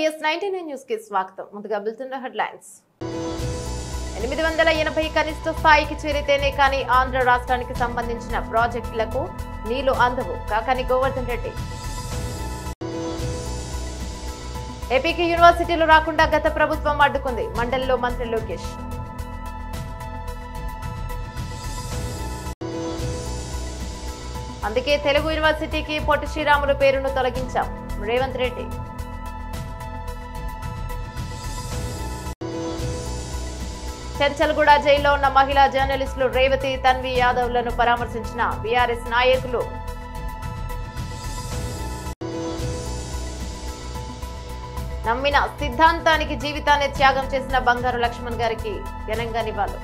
VS99 news కి స్వాగతం. ముందుగా బులెటిన్ హెడ్లైన్స్. 880 కనిష్ట స్థాయికి చేరితేనే కానీ ఆంధ్ర రాష్ట్రానికి సంబంధించిన ప్రాజెక్టులకు నీళ్లు అందవు. కాకాని గోవర్ధన్ రెడ్డి. ఏపీకి యూనివర్సిటీలు రాకుండా గత ప్రభుత్వం అడ్డుకుంది. మండలిలో మంత్రి లోకేష్. అందుకే తెలుగు యూనివర్సిటీకి పొట్టి శ్రీరాములు పేరును తొలగించాం. రేవంత్ రెడ్డి. చెంచల్గూడ జైల్లో ఉన్న మహిళా జర్నలిస్టులు రేవతి, తన్వి యాదవ్లను పరామర్శించిన బీఆర్ఎస్ నాయకులు. నమ్మిన సిద్ధాంతానికి జీవితాన్ని త్యాగం చేసిన బంగారు లక్ష్మణ్ గారికి ఘనంగా నివాళులు.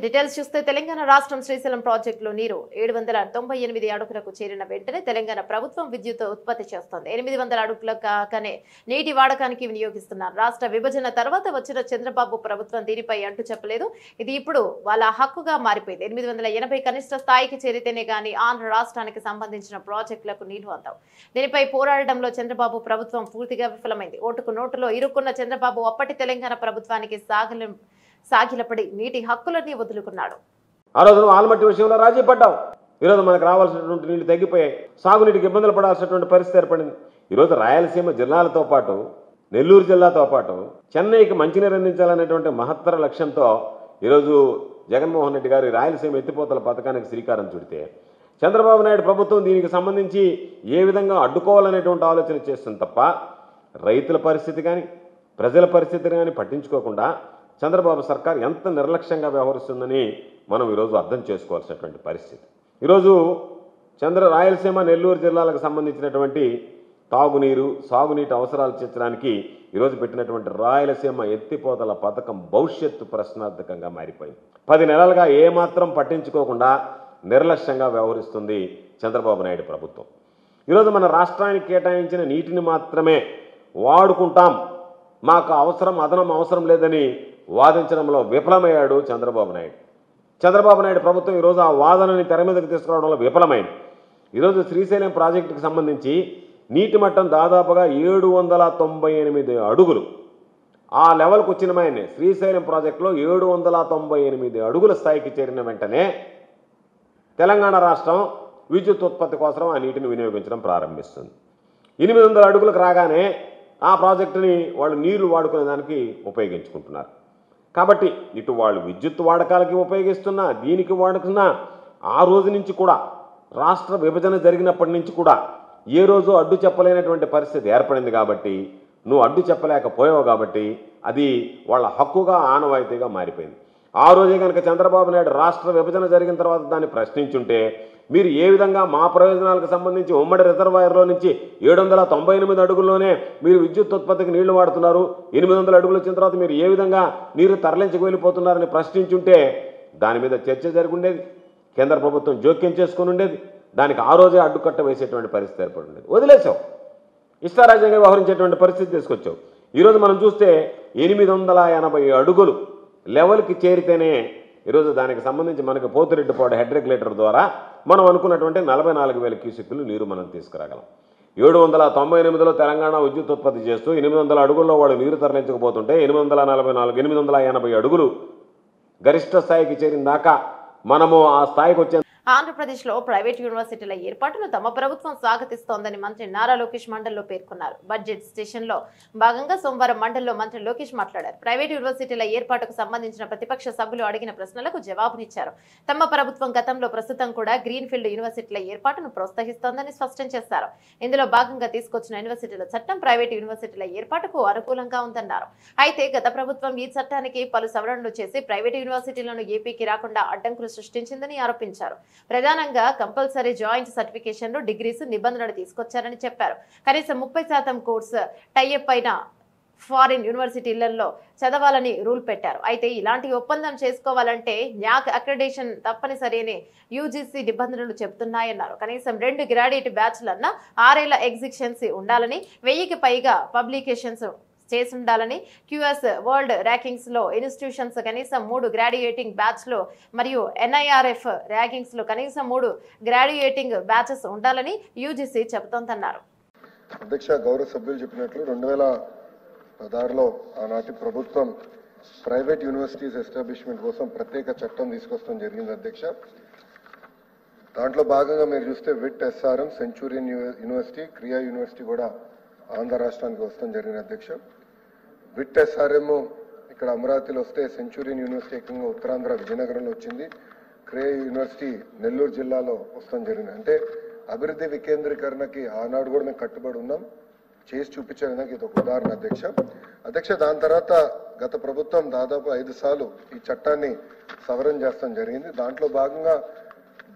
డీటెయిల్స్ చూస్తే తెలంగాణ రాష్ట్రం శ్రీశైలం ప్రాజెక్టులో నీరు 798 అడుగులకు చేరిన వెంటనే తెలంగాణ ప్రభుత్వం విద్యుత్ ఉత్పత్తి చేస్తోంది. 800 అడుగుల కాకనే నీటి వాడకానికి వినియోగిస్తున్నారు. రాష్ట్ర విభజన తర్వాత వచ్చిన చంద్రబాబు ప్రభుత్వం దీనిపై అంటూ చెప్పలేదు. ఇది ఇప్పుడు వాళ్ళ హక్కుగా మారిపోయింది. 880 కనిష్ట స్థాయికి చేరితేనే గానీ ఆంధ్ర రాష్ట్రానికి సంబంధించిన ప్రాజెక్టులకు నీళ్లు అందవు. దీనిపై పోరాడడంలో చంద్రబాబు ప్రభుత్వం పూర్తిగా విఫలమైంది. ఓటుకు నోటులో ఇరుక్కున్న చంద్రబాబు అప్పటి తెలంగాణ ప్రభుత్వానికి సాగిలపడి నీటి హక్కులన్నీ వదులుకున్నాడు. ఆ రోజు ఆల్మట్టి విషయంలో రాజీ పడ్డాం. ఈరోజు మనకు రావాల్సినటువంటి నీళ్లు తగ్గిపోయాయి. సాగునీటికి ఇబ్బందులు పడాల్సినటువంటి పరిస్థితి ఏర్పడింది. ఈరోజు రాయలసీమ జిల్లాలతో పాటు నెల్లూరు జిల్లాతో పాటు చెన్నైకి మంచినీరు అందించాలనేటువంటి మహత్తర లక్ష్యంతో ఈరోజు జగన్మోహన్ రెడ్డి గారు రాయలసీమ ఎత్తిపోతల పథకానికి శ్రీకారం చుడితే చంద్రబాబు నాయుడు ప్రభుత్వం దీనికి సంబంధించి ఏ విధంగా అడ్డుకోవాలనేటువంటి ఆలోచన చేస్తుంది తప్ప రైతుల పరిస్థితి కానీ ప్రజల పరిస్థితిని కానీ పట్టించుకోకుండా చంద్రబాబు సర్కార్ ఎంత నిర్లక్ష్యంగా వ్యవహరిస్తుందని మనం ఈరోజు అర్థం చేసుకోవాల్సినటువంటి పరిస్థితి. ఈరోజు రాయలసీమ నెల్లూరు జిల్లాలకు సంబంధించినటువంటి తాగునీరు సాగునీటి అవసరాలు తీర్చడానికి ఈరోజు పెట్టినటువంటి రాయలసీమ ఎత్తిపోతల పథకం భవిష్యత్తు ప్రశ్నార్థకంగా మారిపోయింది. 10 నెలలుగా ఏమాత్రం పట్టించుకోకుండా నిర్లక్ష్యంగా వ్యవహరిస్తుంది చంద్రబాబు నాయుడు ప్రభుత్వం. ఈరోజు మన రాష్ట్రానికి కేటాయించిన నీటిని మాత్రమే వాడుకుంటాం, మాకు అదనం అవసరం లేదని వాదించడంలో విఫలమయ్యాడు చంద్రబాబు నాయుడు. చంద్రబాబు నాయుడు ప్రభుత్వం ఈరోజు ఆ వాదనని తెర మీదకి తీసుకురావడంలో విఫలమైంది. ఈరోజు శ్రీశైలం ప్రాజెక్టుకు సంబంధించి నీటి మట్టం దాదాపుగా 798 అడుగులు ఆ లెవెల్కి వచ్చినమైంది. శ్రీశైలం ప్రాజెక్టులో 798 అడుగుల స్థాయికి చేరిన వెంటనే తెలంగాణ రాష్ట్రం విద్యుత్ ఉత్పత్తి కోసం ఆ నీటిని వినియోగించడం ప్రారంభిస్తుంది. 800 అడుగులకు రాగానే ఆ ప్రాజెక్టుని వాళ్ళు నీళ్లు వాడుకునే దానికి ఉపయోగించుకుంటున్నారు. కాబట్టి ఇటు వాళ్ళు విద్యుత్ వాడకాలకి ఉపయోగిస్తున్నా దీనికి వాడుకున్నా ఆ రోజు నుంచి కూడా రాష్ట్ర విభజన జరిగినప్పటి నుంచి కూడా ఏ రోజు అడ్డు చెప్పలేనటువంటి పరిస్థితి ఏర్పడింది. కాబట్టి నువ్వు అడ్డు చెప్పలేకపోయావు కాబట్టి అది వాళ్ళ హక్కుగా ఆనవాయితీగా మారిపోయింది. ఆ రోజే కనుక చంద్రబాబు నాయుడు రాష్ట్ర విభజన జరిగిన తర్వాత దాన్ని ప్రశ్నించుంటే మీరు ఏ విధంగా మా ప్రయోజనాలకు సంబంధించి ఉమ్మడి రిజర్వాయర్లో నుంచి 798 అడుగుల్లోనే మీరు విద్యుత్ ఉత్పత్తికి నీళ్లు వాడుతున్నారు, 800 అడుగులు వచ్చిన తర్వాత మీరు ఏ విధంగా నీరు తరలించుకు వెళ్ళిపోతున్నారని ప్రశ్నించుంటే దాని మీద చర్చ జరిగి ఉండేది. కేంద్ర ప్రభుత్వం జోక్యం చేసుకుని ఉండేది. దానికి ఆ రోజే అడ్డుకట్ట వేసేటువంటి పరిస్థితి ఏర్పడి ఉండేది. వదిలేసావు, ఇష్టారాజ్యంగా వ్యవహరించేటువంటి పరిస్థితి తీసుకొచ్చావు. ఈరోజు మనం చూస్తే 880 అడుగులు లెవెల్కి చేరితేనే ఈరోజు దానికి సంబంధించి మనకు పోతిరెడ్డిపాడు హెడ్ రెగ్యులేటర్ ద్వారా మనం అనుకున్నటువంటి 44,000 క్యూసెక్కులు నీరు మనం తీసుకురాగలం. 798లో తెలంగాణ విద్యుత్ ఉత్పత్తి చేస్తూ 800 అడుగుల్లో వాడు నీరు తరలించకపోతుంటే 880 అడుగులు గరిష్ట స్థాయికి చేరిన దాకా మనము ఆ స్థాయికి వచ్చే ఆంధ్రప్రదేశ్లో ప్రైవేట్ యూనివర్సిటీల ఏర్పాటును తమ ప్రభుత్వం స్వాగతిస్తోందని మంత్రి నారా లోకేష్ మండలిలో పేర్కొన్నారు. బడ్జెట్ సెషన్లో భాగంగా సోమవారం మండలిలో మంత్రి లోకేష్ మాట్లాడారు. ప్రైవేట్ యూనివర్సిటీల ఏర్పాటుకు సంబంధించిన ప్రతిపక్ష సభ్యులు అడిగిన ప్రశ్నలకు జవాబునిచ్చారు. తమ ప్రభుత్వం గతంలో ప్రస్తుతం కూడా గ్రీన్ ఫీల్డ్ యూనివర్సిటీల ఏర్పాటును ప్రోత్సహిస్తోందని స్పష్టం చేశారు. ఇందులో భాగంగా తీసుకొచ్చిన యూనివర్సిటీల చట్టం ప్రైవేట్ యూనివర్సిటీల ఏర్పాటుకు అనుకూలంగా ఉందన్నారు. అయితే గత ప్రభుత్వం ఈ చట్టానికి పలు సవరణలు చేసి ప్రైవేట్ యూనివర్సిటీలను ఏపీకి రాకుండా అడ్డంకులు సృష్టించిందని ఆరోపించారు. ప్రధానంగా కంపల్సరీ జాయింట్ సర్టిఫికేషన్లు డిగ్రీస్ నిబంధనలు తీసుకొచ్చారని చెప్పారు. కనీసం 30% కోర్సు టైఅప్ అయిన ఫారిన్ యూనివర్సిటీలలో చదవాలని రూల్ పెట్టారు. అయితే ఇలాంటి ఒప్పందం చేసుకోవాలంటే న్యాక్ అక్రెడిటేషన్ తప్పనిసరి అని యూజీసీ నిబంధనలు చెబుతున్నాయన్నారు. కనీసం 2 గ్రాడ్యుయేట్ బ్యాచ్లన్నా 6 ఏళ్ల ఎగ్జిస్టెన్సీ ఉండాలని, 1000కి పైగా పబ్లికేషన్స్ చేసి ఉండాలని, క్యూఎస్ వరల్డ్ ర్యాంకింగ్స్ లో ఇన్స్టిట్యూషన్స్ కనీసం 3 గ్రాడ్యుయేటింగ్ బ్యాచ్లు మరియు NIRF ర్యాంకింగ్స్ లో కనీసం 3 గ్రాడ్యుయేటింగ్ బ్యాచెస్ ఉండాలని యూజీసీ చెబుతోందన్నారు. అధ్యక్ష, గౌరవ సభ్యులు చెప్పినట్లు 2016లో ఆనాటి ప్రభుత్వం ప్రైవేట్ యూనివర్సిటీస్ ఎస్టాబ్లిష్మెంట్ కోసం ప్రత్యేక చట్టం తీసుకొస్తాం జరిగింది అధ్యక్ష. దాంట్లో భాగంగా మీరు చూస్తే విట్ ఎస్ఆర్ఎం, సెంచూరియన్ యూనివర్సిటీ, క్రియా యూనివర్సిటీ కూడా ఆంధ్ర రాష్ట్రానికి వస్తాం జరిగింది అధ్యక్ష. విట్ ఎస్ఆర్ఎం ఇక్కడ అమరావతిలో వస్తే, సెంచూరియన్ యూనివర్సిటీ ఏకంగా ఉత్తరాంధ్ర విజయనగరంలో వచ్చింది, క్రియా యూనివర్సిటీ నెల్లూరు జిల్లాలో వస్తాం జరిగింది. అంటే అభివృద్ధి వికేంద్రీకరణకి ఆనాడు కూడా మేము కట్టుబడి ఉన్నాం, చేసి చూపించడానికి ఇది ఒక ఉదాహరణ అధ్యక్ష. దాని తర్వాత గత ప్రభుత్వం దాదాపు 5 సార్లు ఈ చట్టాన్ని సవరణ చేస్తాం జరిగింది. దాంట్లో భాగంగా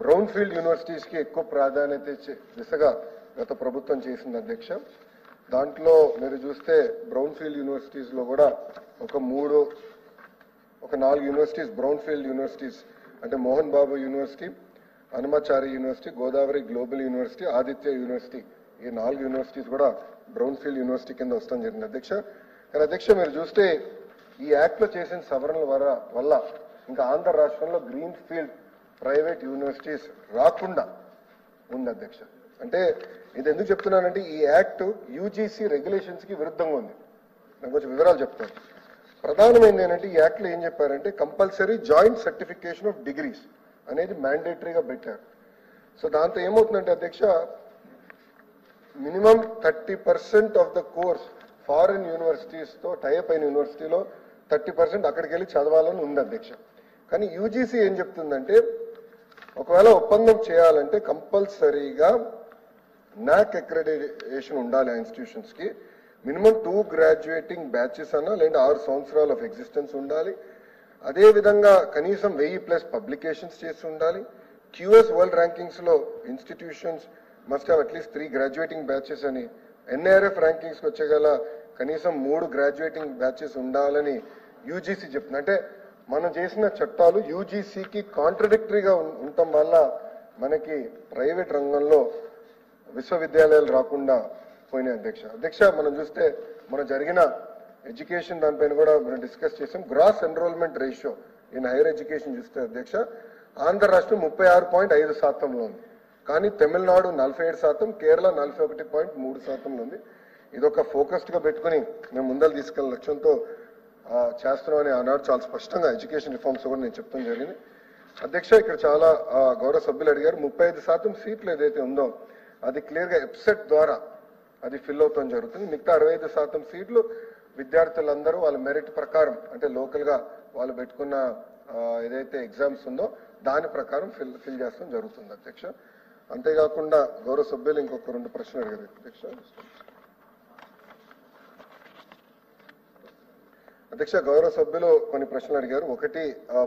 బ్రౌన్ ఫీల్డ్ యూనివర్సిటీస్కి ఎక్కువ ప్రాధాన్యత ఇచ్చే దిశగా గత ప్రభుత్వం చేసింది అధ్యక్ష. దాంట్లో మీరు చూస్తే బ్రౌన్ ఫీల్డ్ యూనివర్సిటీస్లో కూడా ఒక 4 యూనివర్సిటీస్ బ్రౌన్ ఫీల్డ్ యూనివర్సిటీస్ అంటే Mohan Babu university, Hanumachari university, Godavari global university, Aditya university, ఈ 4 యూనివర్సిటీస్ కూడా బ్రౌన్ ఫీల్డ్ యూనివర్సిటీ కింద వస్తాం జరిగింది అధ్యక్ష. కానీ అధ్యక్ష మీరు చూస్తే ఈ యాక్ట్లో చేసిన సవరణల వల్ల ఇంకా ఆంధ్ర రాష్ట్రంలో గ్రీన్ ఫీల్డ్ ప్రైవేట్ యూనివర్సిటీస్ రాకుండా ఉంది అధ్యక్ష. అంటే ఇది ఎందుకు చెప్తున్నానంటే ఈ యాక్ట్ యూజీసీ రెగ్యులేషన్స్కి విరుద్ధంగా ఉంది. నాకు కొంచెం వివరాలు చెప్తాను. ప్రధానమైనది ఏంటంటే ఈ యాక్ట్లో ఏం చెప్పారంటే compulsory joint certification of degrees అనేది మ్యాండేటరీగా పెట్టారు. సో దాంతో ఏమవుతుందంటే అధ్యక్ష, minimum 30% of the course foreign యూనివర్సిటీస్తో టైప్ అయిన యూనివర్సిటీలో 30% అక్కడికి వెళ్ళి చదవాలని ఉంది అధ్యక్ష. కానీ యూజీసీ ఏం చెప్తుందంటే ఒకవేళ ఒప్పందం చేయాలంటే కంపల్సరీగా నాక్ అక్రెడిటేషన్ ఉండాలి ఆ ఇన్స్టిట్యూషన్స్కి. మినిమం 2 గ్రాడ్యుయేటింగ్ బ్యాచెస్ అన్నా లేదా 6 సంవత్సరాలు ఆఫ్ ఎగ్జిస్టెన్స్ ఉండాలి. అదేవిధంగా కనీసం 1000+ పబ్లికేషన్స్ చేసి ఉండాలి. క్యూఎస్ వరల్డ్ ర్యాంకింగ్స్లో ఇన్స్టిట్యూషన్స్ మస్ట్ హ్యావ్ అట్లీస్ట్ 3 గ్రాడ్యుయేటింగ్ బ్యాచెస్ అని, ఎన్ఐఆర్ఎఫ్ ర్యాంకింగ్స్కి వచ్చేగల కనీసం 3 గ్రాడ్యుయేటింగ్ బ్యాచెస్ ఉండాలని యూజీసీ చెప్తుంది. అంటే మనం చేసిన చట్టాలు యూజీసీకి కాంట్రడిక్టరీగా ఉండటం వల్ల మనకి ప్రైవేట్ రంగంలో విశ్వవిద్యాలయాలు రాకుండా పోయినాయి అధ్యక్ష. మనం చూస్తే మనం జరిగిన ఎడ్యుకేషన్ దానిపైన కూడా మనం డిస్కస్ చేసాం. Gross enrolment ratio in higher education చూస్తే అధ్యక్ష ఆంధ్ర రాష్ట్రం 36.5% ఉంది. కానీ తమిళనాడు 47%, కేరళ 41.3% ఉంది. ఇదొక ఫోకస్డ్గా పెట్టుకుని మేము ముందలు తీసుకెళ్ళిన లక్ష్యంతో చేస్తున్నామని ఆనాడు చాలా స్పష్టంగా ఎడ్యుకేషన్ రిఫార్మ్స్ కూడా నేను చెప్తాం జరిగింది అధ్యక్ష. ఇక్కడ చాలా గౌరవ సభ్యులు అడిగారు, 35% సీట్లు ఏదైతే ఉందో అది క్లియర్గా ఎప్సెట్ ద్వారా అది ఫిల్ అవుతాం జరుగుతుంది. మిగతా 65% సీట్లు విద్యార్థులందరూ వాళ్ళ మెరిట్ ప్రకారం అంటే లోకల్గా వాళ్ళు పెట్టుకున్న ఏదైతే ఎగ్జామ్స్ ఉందో దాని ప్రకారం ఫిల్ చేస్తాం జరుగుతుంది అధ్యక్ష. అంతేకాకుండా గౌరవ సభ్యులు ఇంకొక 2 ప్రశ్నలు అడిగారు అధ్యక్ష. గౌరవ సభ్యులు కొన్ని ప్రశ్నలు అడిగారు. ఒకటి,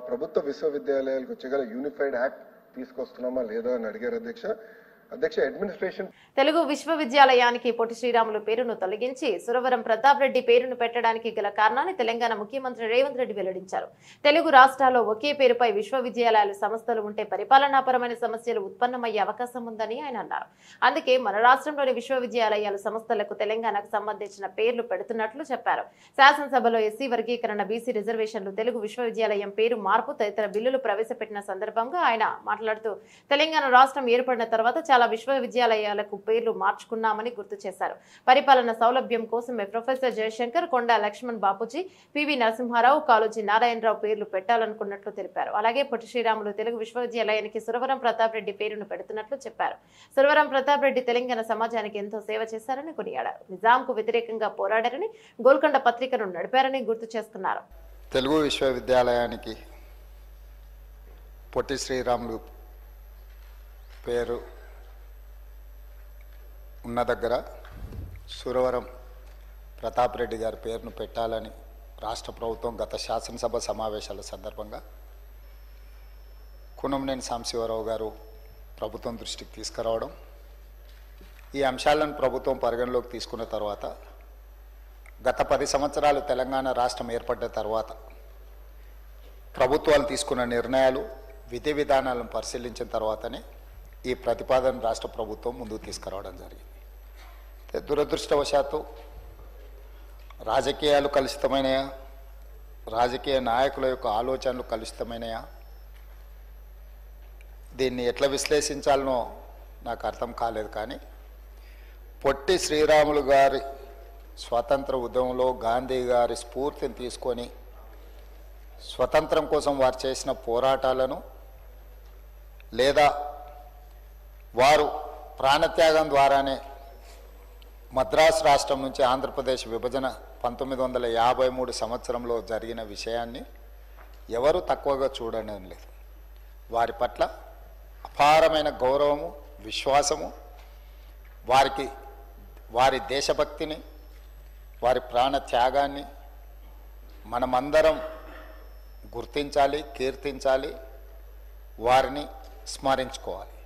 ప్రభుత్వ విశ్వవిద్యాలయాలకు వచ్చేగల యూనిఫైడ్ యాక్ట్ తీసుకొస్తున్నామా లేదా అని అడిగారు అధ్యక్ష. అడ్మినిస్ట్రేషన్ తెలుగు విశ్వవిద్యాలయానికి పొట్టి శ్రీరాములు పేరును తొలగించి సురవరం ప్రతాప్ రెడ్డి పేరును పెట్టడానికి గల కారణాన్ని తెలంగాణ ముఖ్యమంత్రి రేవంత్ రెడ్డి వెల్లడించారు. తెలుగు రాష్ట్రాల్లో ఒకే పేరుపై విశ్వవిద్యాలయాలు సంస్థలు ఉంటే పరిపాలనాపరమైన సమస్యలు ఉత్పన్నమయ్యే అవకాశం ఉందని ఆయన అన్నారు. అందుకే మన రాష్ట్రంలోని విశ్వవిద్యాలయాలు సంస్థలకు తెలంగాణకు సంబంధించిన పేర్లు పెడుతున్నట్లు చెప్పారు. శాసనసభలో ఎస్సీ వర్గీకరణ, బీసీ రిజర్వేషన్లు, తెలుగు విశ్వవిద్యాలయం పేరు మార్పు తదితర బిల్లులు ప్రవేశపెట్టిన సందర్భంగా ఆయన మాట్లాడుతూ తెలంగాణ రాష్ట్రం ఏర్పడిన తర్వాత చాలా విశ్వవిద్యాలయాలకు పేర్లు మార్చుకున్నామని గుర్తు చేశారు. పరిపాలన సౌలభ్యం కోసమే ప్రొఫెసర్ జయశంకర్, కొండా లక్ష్మణ్ బాపూజీ, పివి నరసింహారావు, కాళోజీ నారాయణరావు పేర్లు పెట్టాలనుకున్నట్లు తెలిపారు. అలాగే పొట్టి శ్రీరాములు తెలుగు విశ్వవిద్యాలయానికి సురవరం ప్రతాప్ రెడ్డి పేరును పెడుతున్నట్లు చెప్పారు. సురవరం ప్రతాప్ రెడ్డి తెలంగాణ సమాజానికి ఎంతో సేవ చేశారని కొనియాడారు. నిజాంకు వ్యతిరేకంగా పోరాడారని, గోల్కొండ పత్రికను నడిపారని గుర్తు చేసుకున్నారు. తెలుగు విశ్వవిద్యాలయానికి పొట్టి శ్రీరాములు పేరు ఉన్న దగ్గర సురవరం ప్రతాప్ రెడ్డి గారి పేరును పెట్టాలని రాష్ట్ర ప్రభుత్వం గత శాసనసభ సమావేశాల సందర్భంగా కూనంనేని సాంబశివరావు గారు ప్రభుత్వం దృష్టికి తీసుకురావడం, ఈ అంశాలను ప్రభుత్వం పరిగణలోకి తీసుకున్న తర్వాత గత 10 సంవత్సరాలు తెలంగాణ రాష్ట్రం ఏర్పడ్డ తర్వాత ప్రభుత్వాలు తీసుకున్న నిర్ణయాలు, విధి విధానాలను పరిశీలించిన తర్వాతనే ఈ ప్రతిపాదన రాష్ట్ర ప్రభుత్వం ముందుకు తీసుకురావడం జరిగింది. దురదృష్టవశాత్తు రాజకీయాలు కలుషితమైనయా, రాజకీయ నాయకుల యొక్క ఆలోచనలు కలుషితమైనయా, దీన్ని ఎట్లా విశ్లేషించాలనో నాకు అర్థం కాలేదు. కానీ పొట్టి శ్రీరాములు గారి స్వాతంత్ర ఉద్యమంలో గాంధీ గారి స్ఫూర్తిని తీసుకొని స్వతంత్రం కోసం వారు చేసిన పోరాటాలను లేదా వారు ప్రాణత్యాగం ద్వారానే మద్రాసు రాష్ట్రం నుంచి ఆంధ్రప్రదేశ్ విభజన 1953 సంవత్సరంలో జరిగిన విషయాన్ని ఎవరు తక్కువగా చూడడం లేదు. వారి పట్ల అపారమైన గౌరవము, విశ్వాసము, వారి దేశభక్తిని, వారి ప్రాణ త్యాగాన్ని మనమందరం గుర్తించాలి, కీర్తించాలి, వారిని స్మరించుకోవాలి.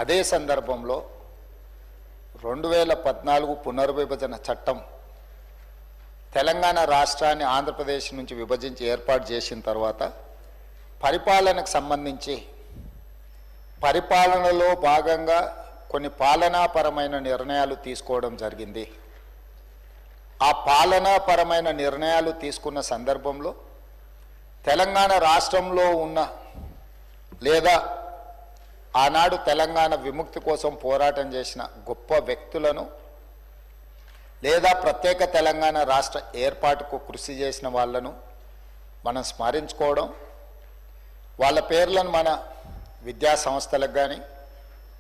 అదే సందర్భంలో 2014 పునర్విభజన చట్టం తెలంగాణ రాష్ట్రాన్ని ఆంధ్రప్రదేశ్ నుంచి విభజించి ఏర్పాటు చేసిన తర్వాత పరిపాలనకు సంబంధించి పరిపాలనలో భాగంగా కొన్ని పాలనాపరమైన నిర్ణయాలు తీసుకోవడం జరిగింది. ఆ పాలనాపరమైన నిర్ణయాలు తీసుకున్న సందర్భంలో తెలంగాణ రాష్ట్రంలో ఉన్న లేదా ఆనాడు తెలంగాణ విముక్తి కోసం పోరాటం చేసిన గొప్ప వ్యక్తులను లేదా ప్రత్యేక తెలంగాణ రాష్ట్ర ఏర్పాటుకు కృషి చేసిన వాళ్ళను మనం స్మరించుకోవడం, వాళ్ళ పేర్లను మన విద్యా సంస్థలకు కానీ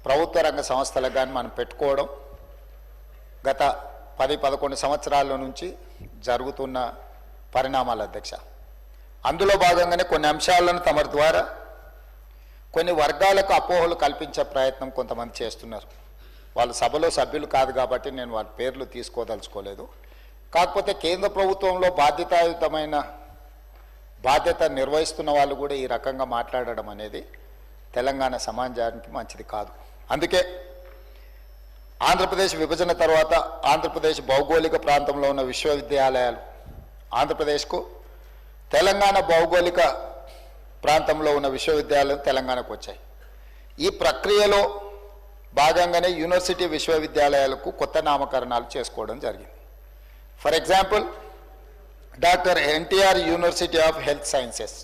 ప్రభుత్వ రంగ సంస్థలకు కానీ మనం పెట్టుకోవడం గత 10-11 సంవత్సరాల నుంచి జరుగుతున్న పరిణామాల అధ్యక్ష. అందులో భాగంగానే కొన్ని అంశాలను తమ ద్వారా కొన్ని వర్గాలకు అపోహలు కల్పించే ప్రయత్నం కొంతమంది చేస్తున్నారు. వాళ్ళు సభలో సభ్యులు కాదు కాబట్టి నేను వాళ్ళ పేర్లు తీసుకోదలుచుకోలేదు. కాకపోతే కేంద్ర ప్రభుత్వంలో బాధ్యతాయుతమైన బాధ్యత నిర్వహిస్తున్న వాళ్ళు కూడా ఈ రకంగా మాట్లాడడం అనేది తెలంగాణ సమాజానికి మంచిది కాదు. అందుకే ఆంధ్రప్రదేశ్ విభజన తర్వాత ఆంధ్రప్రదేశ్ భౌగోళిక ప్రాంతంలో ఉన్న విశ్వవిద్యాలయాలు ఆంధ్రప్రదేశ్కు, తెలంగాణ భౌగోళిక ప్రాంతంలో ఉన్న విశ్వవిద్యాలయాలు తెలంగాణకు వచ్చాయి. ఈ ప్రక్రియలో భాగంగానే యూనివర్సిటీ విశ్వవిద్యాలయాలకు కొత్త నామకరణాలు చేసుకోవడం జరిగింది. For example doctor NTR university of health sciences.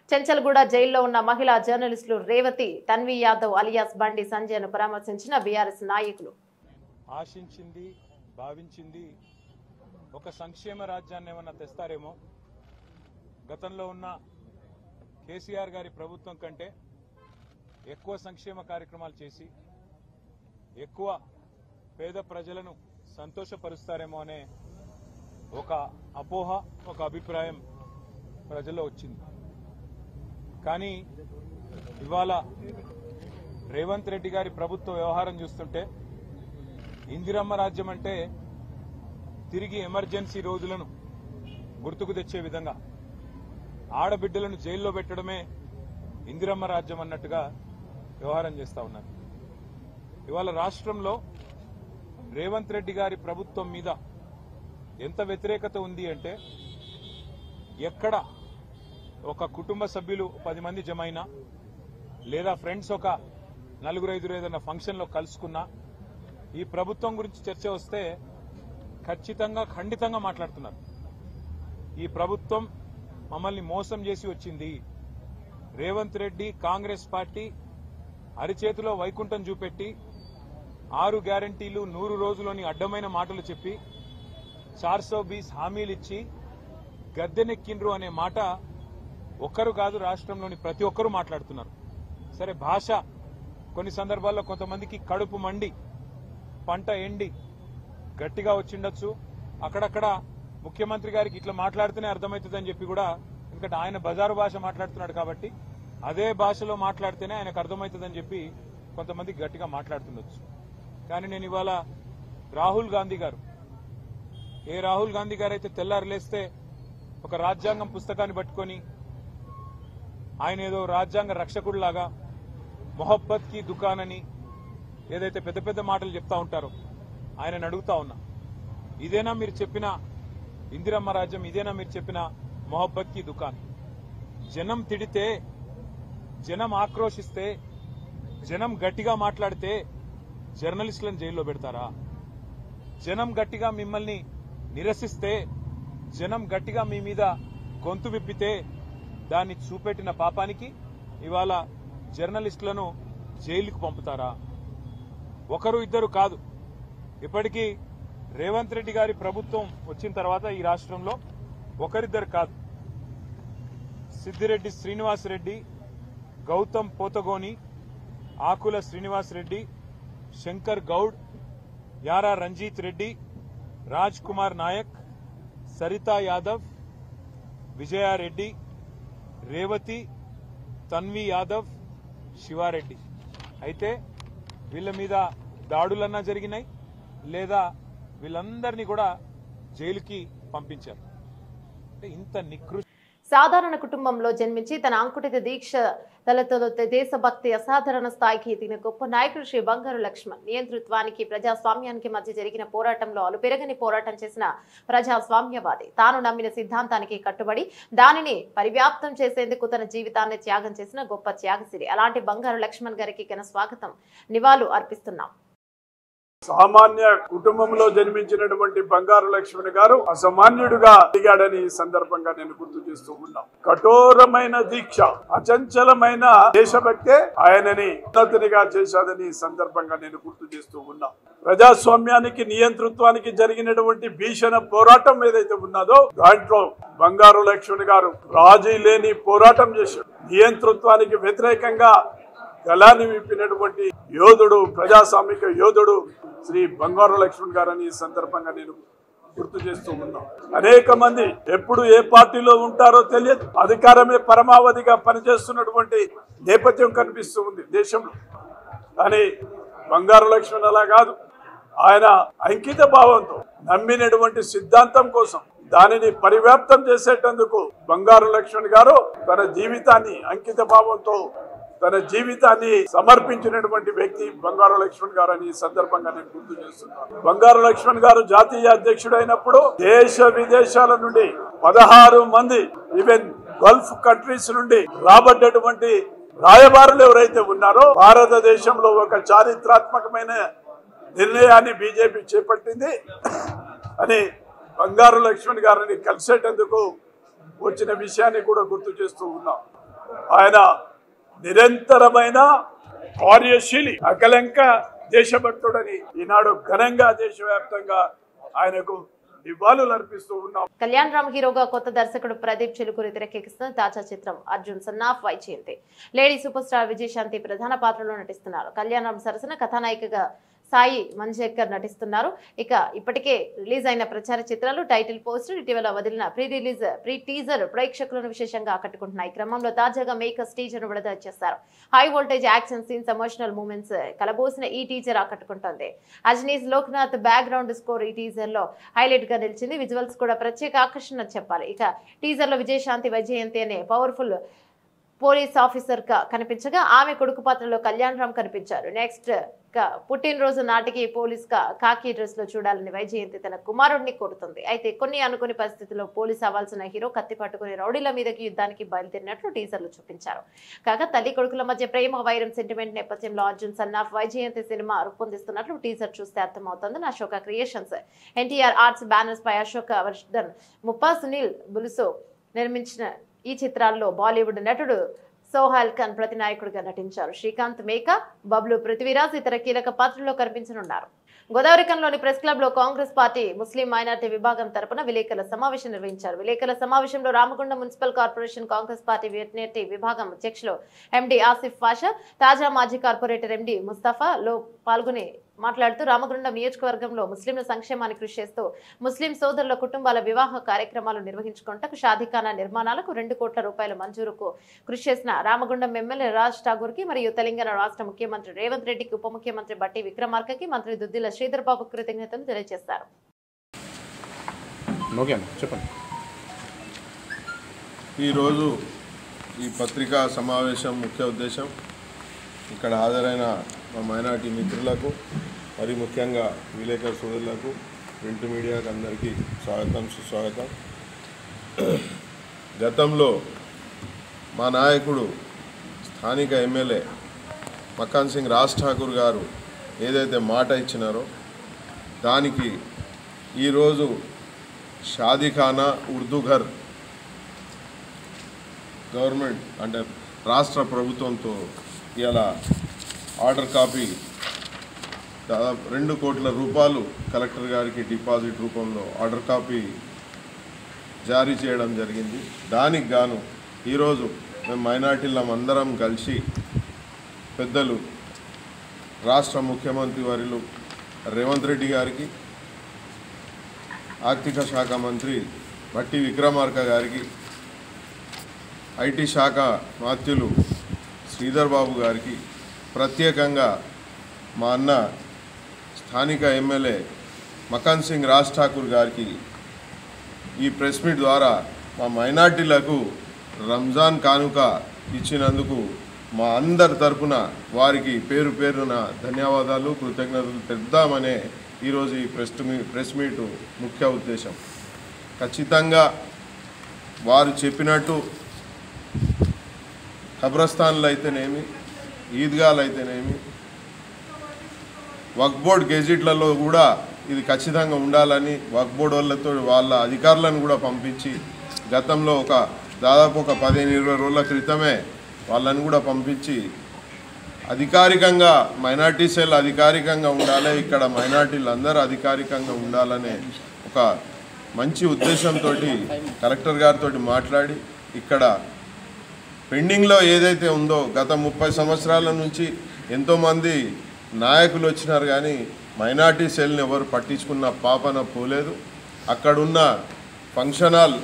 Chanchalguda జైల్లో ఉన్న మహిళా జర్నలిస్టులు రేవతి, తన్వి యాదవ్ అలియాస్ బండి సంజయ్ను పరామర్శించిన బీఆర్ఎస్ నాయకులు. ఆశించింది, భావించింది ఒక సంక్షేమ రాజ్యాన్ని ఏమన్నా తెస్తారేమో, గతంలో ఉన్న కేసీఆర్ గారి ప్రభుత్వం కంటే ఎక్కువ సంక్షేమ కార్యక్రమాలు చేసి ఎక్కువ పేద ప్రజలను సంతోషపరుస్తారేమో అనే ఒక అపోహ, ఒక అభిప్రాయం ప్రజల్లో వచ్చింది. కానీ ఇవాళ రేవంత్ రెడ్డి గారి ప్రభుత్వ వ్యవహారం చూస్తుంటే ఇందిరమ్మ రాజ్యం అంటే తిరిగి ఎమర్జెన్సీ రోజులను గుర్తుకు తెచ్చే విధంగా ఆడబిడ్డలను జైల్లో పెట్టడమే ఇందిరమ్మ రాజ్యం అన్నట్టుగా వ్యవహారం చేస్తా ఉన్నారు. ఇవాళ రాష్ట్రంలో రేవంత్ రెడ్డి గారి ప్రభుత్వం మీద ఎంత వ్యతిరేకత ఉంది అంటే, ఎక్కడ ఒక కుటుంబ సభ్యులు 10 మంది జమైనా లేదా ఫ్రెండ్స్ ఒక 4-5 ఏదైనా ఫంక్షన్లో కలుసుకున్నా ఈ ప్రభుత్వం గురించి చర్చ వస్తే ఖచ్చితంగా ఖండితంగా మాట్లాడుతున్నారు. ఈ ప్రభుత్వం మమ్మల్ని మోసం చేసి వచ్చింది, రేవంత్ రెడ్డి కాంగ్రెస్ పార్టీ అరిచేతిలో వైకుంఠం చూపెట్టి 6 గ్యారంటీలు 100 రోజులోని అడ్డమైన మాటలు చెప్పి 420 హామీలు ఇచ్చి గద్దెనెక్కిండ్రు అనే మాట ఒక్కరు కాదు, రాష్ట్రంలోని ప్రతి ఒక్కరూ మాట్లాడుతున్నారు. సరే, భాష కొన్ని సందర్భాల్లో కొంతమందికి కడుపు మండి పంట ఎండి గట్టిగా వచ్చిండొచ్చు. అక్కడక్కడ ముఖ్యమంత్రి గారికి ఇట్లా మాట్లాడితేనే అర్థమవుతుందని చెప్పి కూడా, ఎందుకంటే ఆయన బజారు భాష మాట్లాడుతున్నాడు కాబట్టి అదే భాషలో మాట్లాడితేనే ఆయనకు అర్థమవుతుందని చెప్పి కొంతమంది గట్టిగా మాట్లాడుతుండొచ్చు. కానీ నేను ఇవాళ రాహుల్ గాంధీ గారు, ఏ రాహుల్ గాంధీ గారు అయితే తెల్లారు లేస్తే ఒక రాజ్యాంగం పుస్తకాన్ని పట్టుకొని ఆయన ఏదో రాజ్యాంగ రక్షకుడిలాగా మొహబ్బత్ కి దుకాన్ అని ఏదైతే పెద్ద పెద్ద మాటలు చెప్తా ఉంటారో ఆయనను అడుగుతా ఉన్నా, ఇదేనా మీరు చెప్పిన ఇందిరమ్మ రాజ్యం? ఇదేనా మీరు చెప్పిన మొహబ్బత్ కి దుకాన్? జనం తిడితే, జనం ఆక్రోశిస్తే, జనం గట్టిగా మాట్లాడితే జర్నలిస్టులను జైల్లో పెడతారా? జనం గట్టిగా మిమ్మల్ని నిరసిస్తే, జనం గట్టిగా మీ మీద గొంతు విప్పితే దాన్ని చూపెట్టిన పాపానికి ఇవాళ జర్నలిస్టులను జైలుకు పంపుతారా? ఒకరు ఇద్దరు కాదు, ఇప్పటికీ రేవంత్ రెడ్డి గారి ప్రభుత్వం వచ్చిన తర్వాత ఈ రాష్ట్రంలో ఒకరిద్దరు కాదు, సిద్దిరెడ్డి శ్రీనివాసరెడ్డి, గౌతమ్ పోతగోని, ఆకుల శ్రీనివాసరెడ్డి, శంకర్ గౌడ్, యారా రంజిత్ రెడ్డి, రాజ్ కుమార్ నాయక్, సరితా యాదవ్, విజయారెడ్డి, రేవతి, తన్వి యాదవ్, శివారెడ్డి. అయితే వీళ్ళ మీద దాడులన్నా జరిగినాయి లేదా వీళ్ళందరినీ కూడా జైలుకి పంపించారు. అంటే ఇంత నికృష్ట సాధారణ కుటుంబంలో జన్మించి తన అంకుటిత దీక్షలతో దేశభక్తి అసాధారణ స్థాయికి ఎదిగిన గొప్ప నాయకుడు శ్రీ బంగారు లక్ష్మణ్. నియంతృత్వానికి ప్రజాస్వామ్యానికి మధ్య జరిగిన పోరాటంలో అలుపెరగని పోరాటం చేసిన ప్రజాస్వామ్యవాది. తాను నమ్మిన సిద్ధాంతానికి కట్టుబడి దానిని పరివ్యాప్తం చేసేందుకు తన జీవితాన్ని త్యాగం చేసిన గొప్ప త్యాగశీలి. అలాంటి బంగారు లక్ష్మణ్ గారికి ఘన స్వాగతం, నివాళులు అర్పిస్తున్నాం. సామాన్య కుటుంబంలో జన్మించినటువంటి బంగారు లక్ష్మణ్ గారు అసామాన్యుడుగా దిగాడని ఈ సందర్భంగా నేను గుర్తు చేస్తూ ఉన్నా. కఠోరమైన దీక్ష, అచంచలమైన దేశభక్తే ఆయనని ఉన్నతునిగా చేశాదని ఈ సందర్భంగా నేను గుర్తు చేస్తూ ఉన్నా. ప్రజాస్వామ్యానికి నియంతృత్వానికి జరిగినటువంటి భీషణ పోరాటం ఏదైతే ఉన్నదో దాంట్లో బంగారు లక్ష్మణ్ గారు రాజీ లేని పోరాటం చేశాడు. నియంతృత్వానికి వ్యతిరేకంగా గలాన్ని విప్పినటువంటి యోధుడు, ప్రజాస్వామిక యోధుడు శ్రీ బంగారు లక్ష్మణ్ గారని ఈ సందర్భంగా నేను గుర్తు చేస్తూ ఉన్నాం. అనేక మంది ఎప్పుడు ఏ పార్టీలో ఉంటారో తెలియదు, అధికారమే పరమావధిగా పనిచేస్తున్నటువంటి నేపథ్యం కనిపిస్తూ ఉంది దేశంలో. కానీ బంగారు లక్ష్మణ్ అలా కాదు. ఆయన అంకిత భావంతో నమ్మినటువంటి సిద్ధాంతం కోసం దానిని పరివ్యాప్తం చేసేటందుకు బంగారు లక్ష్మణ్ గారు తన జీవితాన్ని అంకిత భావంతో తన జీవితాన్ని సమర్పించినటువంటి వ్యక్తి బంగారు లక్ష్మణ్ గారు అని సందర్భంగా నేను గుర్తు చేస్తున్నాను. బంగారు లక్ష్మణ్ గారు జాతీయ అధ్యక్షుడైనప్పుడు దేశ విదేశాల నుండి 16 మంది ఈవెన్ గల్ఫ్ కంట్రీస్ నుండి రాబడ్డటువంటి రాయబారులు ఎవరైతే ఉన్నారో భారతదేశంలో ఒక చారిత్రాత్మకమైన నిర్ణయాన్ని బీజేపీ చేపట్టింది అని బంగారు లక్ష్మణ్ గారిని కలిసేటందుకు వచ్చిన విషయాన్ని కూడా గుర్తు చేస్తూ ఉన్నాం. ఆయన నిరంతరమైన కార్యశీలి, అకలంక దేశభక్తుడని ఈనాడు ఘనంగా దేశవ్యాప్తంగా ఆయనకు నివాళులు అర్పిస్తూ ఉన్నాం. కళ్యాణ్ రామ్ హీరోగా కొత్త దర్శకుడు ప్రదీప్ చిలుకూరి తెరకెక్కిస్తున్న తాజా చిత్రం Arjun son of Vyjayanthi. Lady super star Vijayashanti ప్రధాన పాత్రలో నటిస్తున్నారు. కళ్యాణ్ రామ్ సరసన కథానాయికగా సాయి మంజేకర్ నటిస్తున్నారు. ఇక ఇప్పటికే రిలీజ్ అయిన ప్రచార చిత్రాలు, టైటిల్ పోస్టర్, ఇటీవల వదిలిన ప్రీ టీజర్ ప్రేక్షకులను విశేషంగా ఆకట్టుకుంటున్నాయి. క్రమంలో తాజాగా మేకర్స్ టీజర్ ను విడుదల చేశారు. High voltage action scenes, emotional moments కలబోసిన ఈ టీజర్ ఆకట్టుకుంటోంది. అజనీస్ లోక్నాథ్ బ్యాక్గ్రౌండ్ స్కోర్ ఈ టీజర్ లో హైలైట్ గా నిలిచింది. విజువల్స్ కూడా ప్రత్యేక ఆకర్షణ చెప్పాలి. ఇక టీజర్ లో విజయశాంతి వైజయంతి అనే పవర్ఫుల్ పోలీస్ ఆఫీసర్ గా కనిపించగా ఆమె కొడుకు పాత్రలో కళ్యాణ్ రామ్ కనిపించారు. నెక్స్ట్ పుట్టినరోజు నాటికి పోలీస్ గా కాకి డ్రెస్ లో చూడాలని వైజయంతి తన కుమారుడిని కోరుతుంది. అయితే కొన్ని అనుకుని పరిస్థితుల్లో పోలీస్ అవ్వాల్సిన హీరో కత్తి పట్టుకుని రౌడీల మీదకి యుద్ధానికి బయలుదేరినట్లు టీజర్లు చూపించారు. కాగా తల్లి కొడుకుల మధ్య ప్రేమ వైరం సెంటిమెంట్ నేపథ్యంలో అర్జున్ సన్నాఫ్ వైజయంతి సినిమా రూపొందిస్తున్నట్లు టీజర్ చూస్తే అర్థమవుతుంది. Ashoka creations, NTR arts banners పై అశోక వర్ధన్, ముప్పా సునీల్ బులుసో నిర్మించిన ఈ చిత్రాల్లో బాలీవుడ్ నటుడు సోహైల్ ఖాన్ ప్రతినాయకుడిగా నటించారు. శ్రీకాంత్ మేకా, బబ్లు పృథ్వీరాజ్ ఇతర కీలక పాత్రల్లో కనిపించనున్నారు. గోదావరికంలోని ప్రెస్ క్లబ్ లో కాంగ్రెస్ పార్టీ ముస్లిం మైనార్టీ విభాగం తరపున విలేకరుల సమావేశం నిర్వహించారు. విలేకరుల సమావేశంలో Ramagundam municipal corporation Congress party minority విభాగం అధ్యక్షులు ఎండి ఆసిఫ్ పాషా, తాజా మాజీ కార్పొరేటర్ ఎండి ముస్తఫా లో పాల్గొని మాట్లాడుతూ రామగుండం నియోజకవర్గంలో ముస్లింల సంక్షేమానికి కృషి చేస్తూ ముస్లిం సోదరుల కుటుంబాల వివాహ కార్యక్రమాలు నిర్వహించుకుంటూ షాదీఖానా నిర్మాణాలకు 2 కోట్ల రూపాయల మంజూరుకు కృషి చేసిన రామగుండం ఎమ్మెల్యే రాజ్ ఠాగూర్ కి మరియు తెలంగాణ రాష్ట్ర ముఖ్యమంత్రి రేవంత్ రెడ్డికి, ఉప ముఖ్యమంత్రి బట్టి విక్రమార్కకి, మంత్రి దుద్దిల శ్రీధర్ బాబు కృతజ్ఞతలు తెలియజేశారు. ఈరోజు ఈ పత్రికా సమావేశం ముఖ్య ఉద్దేశం ఇక్కడ హాజరైన మా మైనార్టీ మిత్రులకు, మరి ముఖ్యంగా విలేకరు సోదరులకు, ప్రింట్ మీడియాకు అందరికీ స్వాగతం, సుస్వాగతం. గతంలో మా నాయకుడు స్థానిక ఎమ్మెల్యే మకాన్ సింగ్ రాజ్ ఠాకూర్ గారు ఏదైతే మాట ఇచ్చినారో దానికి ఈరోజు షాదీఖానా ఉర్దూ ఘర్ గవర్నమెంట్ అంటే రాష్ట్ర ప్రభుత్వంతో ఇలా ఆర్డర్ కాపీ దాదాపు 2 కోట్ల రూపాయలు కలెక్టర్ గారికి డిపాజిట్ రూపంలో ఆర్డర్ కాపీ జారీ చేయడం జరిగింది. దానికి గాను ఈరోజు మేము మైనార్టీలం అందరం కలిసి పెద్దలు రాష్ట్ర ముఖ్యమంత్రి వర్యులు రేవంత్ రెడ్డి గారికి, ఆర్థిక శాఖ మంత్రి భట్టి విక్రమార్క గారికి, ఐటీ శాఖ మాత్యులు శ్రీధర్ బాబు గారికి, ప్రత్యేకంగా మా అన్న స్థానిక ఎమ్మెల్యే మకాన్ సింగ్ రాజ్ ఠాకూర్ గారికి ఈ ప్రెస్ మీట్ ద్వారా మా మైనార్టీలకు రంజాన్ కానుక ఇచ్చినందుకు మా అందరి తరపున వారికి పేరు పేరున ధన్యవాదాలు, కృతజ్ఞతలు తెద్దామనే ఈరోజు ఈ ప్రెస్ మీటు ముఖ్య ఉద్దేశం. ఖచ్చితంగా వారు చెప్పినట్టు ఖబ్రస్థాన్లు అయితేనేమి, ఈద్గాలు అయితేనేమి, వక్ఫ్ బోర్డ్ గెజిట్లలో కూడా ఇది ఖచ్చితంగా ఉండాలని వక్ఫ్ బోర్డు వాళ్ళ అధికారులను కూడా పంపించి గతంలో దాదాపు 15-20 రోజుల క్రితమే వాళ్ళని కూడా పంపించి అధికారికంగా మైనార్టీ సెల్ అధికారికంగా ఉండాలి, ఇక్కడ మైనార్టీలు అందరూ అధికారికంగా ఉండాలనే ఒక మంచి ఉద్దేశంతో కలెక్టర్ గారితో మాట్లాడి ఇక్కడ పెండింగ్లో ఏదైతే ఉందో గత 30 సంవత్సరాల నుంచి ఎంతోమంది నాయకులు వచ్చినారు కానీ మైనార్టీ సెల్ని ఎవరు పట్టించుకున్న పాపన పోలేదు. అక్కడున్న ఫంక్షన్ హాల్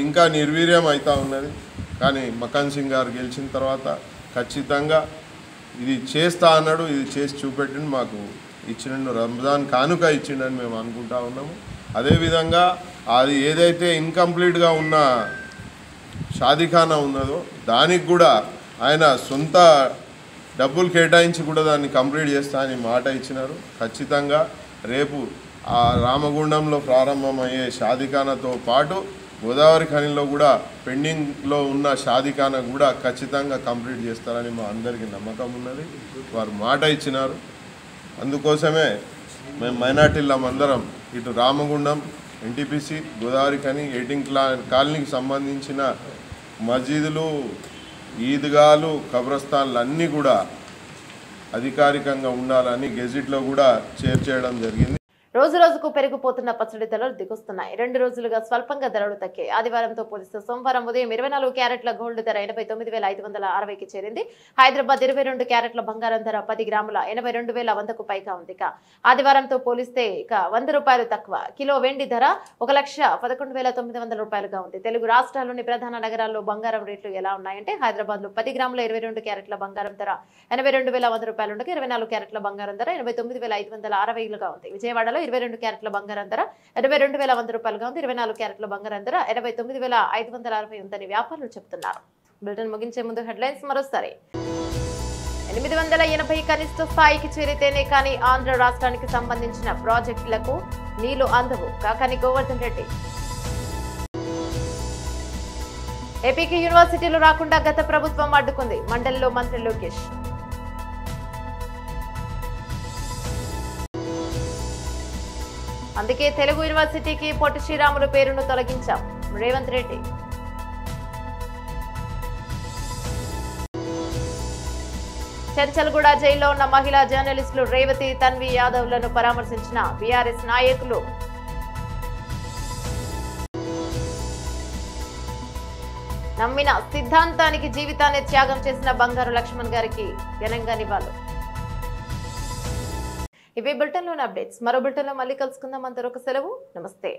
ఇంకా నిర్వీర్యం అవుతూ ఉన్నది. కానీ మకాన్ సింగ్ గారు గెలిచిన తర్వాత ఖచ్చితంగా ఇది చేస్తా అన్నాడు, ఇది చేసి చూపెట్టిండు, మాకు ఇచ్చిండు, రంజాన్ కానుక ఇచ్చిండని మేము అనుకుంటా ఉన్నాము. అదేవిధంగా అది ఏదైతే ఇన్కంప్లీట్గా ఉన్న షాదీఖానా ఉన్నదో దానికి కూడా ఆయన సొంత డబ్బులు కేటాయించి కూడా దాన్ని కంప్లీట్ చేస్తా అని మాట ఇచ్చినారు. ఖచ్చితంగా రేపు ఆ రామగుండంలో ప్రారంభమయ్యే షాదీఖానాతో పాటు గోదావరి ఖనిలో కూడా పెండింగ్లో ఉన్న షాదీఖానా కూడా ఖచ్చితంగా కంప్లీట్ చేస్తారని మా అందరికీ నమ్మకం ఉన్నది. వారు మాట ఇచ్చినారు. అందుకోసమే మేము మైనార్టీలం అందరం ఇటు రామగుండం, ఎన్టీపీసీ, గోదావరి ఖని, 18 కాలనీకి సంబంధించిన మస్జిదులు, ఈద్గాలు, ఖబ్రస్థాన్లు అన్నీ కూడా అధికారికంగా ఉండాలని గెజిట్లో కూడా చేర్చేయడం జరిగింది. రోజు రోజుకు పెరిగిపోతున్న పచ్చడి ధరలు దిగుస్తున్నాయి. 2 రోజులుగా స్వల్పంగా ధరలు తగ్గాయి. ఆదివారంతో పోలిస్తే సోమవారం ఉదయం 24 క్యారెట్ల గోల్డ్ ధర 89,560కి చేరింది. హైదరాబాద్ 22 క్యారెట్ల బంగారం ధర 10 గ్రాముల 82,100కు పైగా ఉంది. ఆదివారంతో పోలిస్తే 100 రూపాయలు తక్కువ. కిలో వెండి ధర 1,11,900 రూపాయలుగా ఉంది. తెలుగు రాష్ట్రాల్లోని ప్రధాన నగరాల్లో బంగారం రేట్లు ఎలా ఉన్నాయంటే హైదరాబాద్ లో 10 గ్రాముల 22 క్యారెట్ల బంగారం ధర 82,100 రూపాయలు ఉండగా 24 క్యారెట్ల బంగారం ధర 89,560గా ఉంది. విజయవాడలో 22 క్యారెట్ల బంగారం ధర 82,100 రూపాయలుగా ఉంది. 24 క్యారెట్ల బంగారం ధర 89,560 ఉందని వ్యాపారులు చెబుతున్నారు. బులెటిన్ ముగించే ముందు హెడ్లైన్స్ మరోసారి. 880 కనిష్ట స్థాయికి చేరితేనే కానీ ఆంధ్ర రాష్ట్రానికి సంబంధించిన ప్రాజెక్టులకు నీళ్లు అందవు. కాకాని గోవర్ధన్ రెడ్డి. ఏపీకి యూనివర్సిటీలు రాకుండా గత ప్రభుత్వం అడ్డుకుంది. మండలిలో మంత్రి లోకేష్. అందుకే తెలుగు యూనివర్సిటీకి పొట్టి శ్రీరాములు పేరును తొలగించాం. రేవంత్ రెడ్డి. చెంచల్గూడ జైల్లో ఉన్న మహిళా జర్నలిస్టులు రేవతి, తన్వి యాదవ్లను పరామర్శించిన బీఆర్ఎస్ నాయకులు. నమ్మిన సిద్ధాంతానికి జీవితాన్ని త్యాగం చేసిన బంగారు లక్ష్మణ్ గారికి ఘనంగా నివాళులు. ఇవి బులెటిన్లోని అప్డేట్స్. మరో బులెటిన్లో మళ్ళీ కలుసుకుందాం. అంతవరకు సెలవు. నమస్తే.